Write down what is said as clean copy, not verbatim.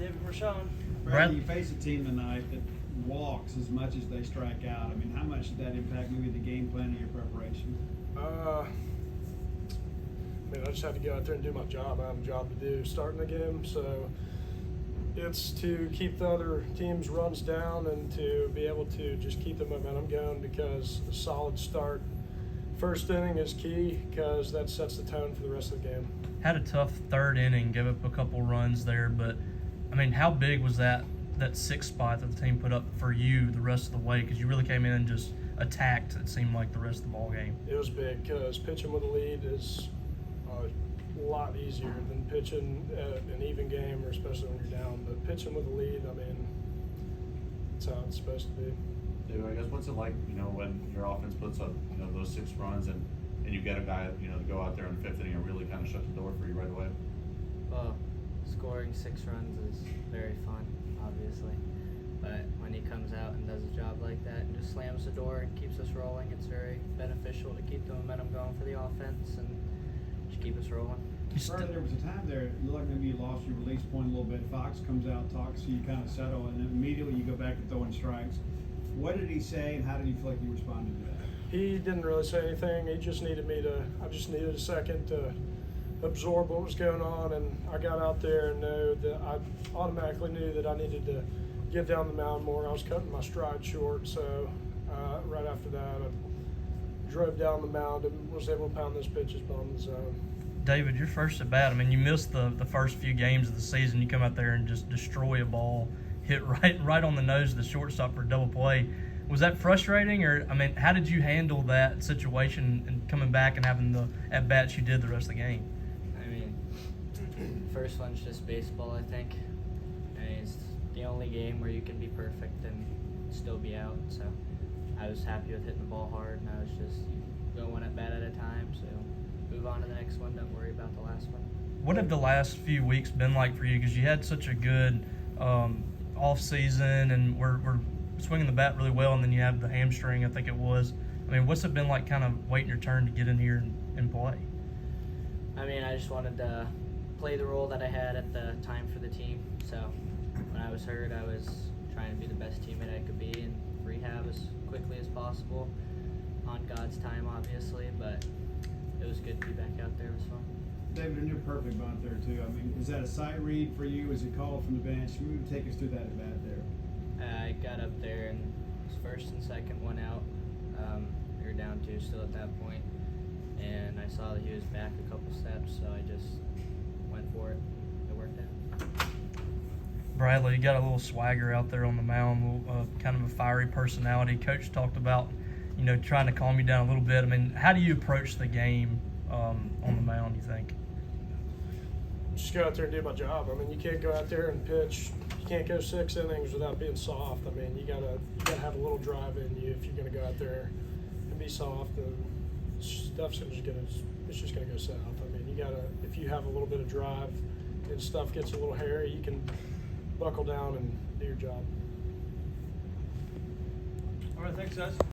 David Mershon. Bradley, you face a team tonight that walks as much as they strike out. I mean, how much did that impact maybe the game plan or your preparation? I just had to go out there and do my job. I have a job to do starting the game, so it's to keep the other team's runs down and to be able to just keep the momentum going, because a solid start first inning is key, because that sets the tone for the rest of the game. Had a tough third inning, gave up a couple runs there, but I mean, how big was that sixth spot that the team put up for you the rest of the way? Because you really came in and just attacked, it seemed like, the rest of the ball game. It was big, because pitching with a lead is a lot easier than pitching an even game, or especially when you're down. But pitching with a lead, I mean, that's how it's supposed to be. David, I guess what's it like, when your offense puts up, those 6 runs and you get a guy, to go out there in the 5th inning and really kind of shut the door for you right away? Well, scoring 6 runs is very fun, obviously. But when he comes out and does a job like that and just slams the door and keeps us rolling, it's very beneficial to keep the momentum going for the offense and just keep us rolling. Right, there was a time there, it looked like maybe you lost your release point a little bit. Fox comes out, talks to you, kind of settle, and then immediately you go back to throwing strikes. What did he say, and how did you feel like you responded to that? He didn't really say anything. He just needed I just needed a second to absorb what was going on, and I got out there and I automatically knew that I needed to get down the mound more. I was cutting my stride short, so right after that I drove down the mound and was able to pound those pitches on the zone. David, your first at bat, I mean, you missed the first few games of the season. You come out there and just destroy a ball, hit right on the nose of the shortstop for a double play. Was that frustrating, or, I mean, how did you handle that situation and coming back and having the at-bats you did the rest of the game? I mean, first one's just baseball, I think. I mean, it's the only game where you can be perfect and still be out. So I was happy with hitting the ball hard, and I was just go one at bat at a time. So move on to the next one. Don't worry about the last one. What have the last few weeks been like for you? Because you had such a good off season, and we're swinging the bat really well, and then you have the hamstring, I think it was. I mean, what's it been like kind of waiting your turn to get in here and play? I mean, I just wanted to play the role that I had at the time for the team. So when I was hurt, I was trying to be the best teammate I could be and rehab as quickly as possible on God's time, obviously, but it was good to be back out there. It was fun. David, a near perfect bunt there, too. I mean, is that a sight read for you? Is it called from the bench? Maybe take us through that at bat there. I got up there and it was first and second, one out. We were down 2 still at that point, and I saw that he was back a couple steps, so I just went for it. It worked out. Bradley, you got a little swagger out there on the mound, kind of a fiery personality. Coach talked about, trying to calm you down a little bit. I mean, how do you approach the game on the mound, you think? Just go out there and do my job. I mean, you can't go out there and pitch. You can't go 6 innings without being soft. I mean, you gotta have a little drive in you if you're gonna go out there and be soft. And stuff's just gonna go south. I mean, if you have a little bit of drive and stuff gets a little hairy, you can buckle down and do your job. All right, thanks, guys.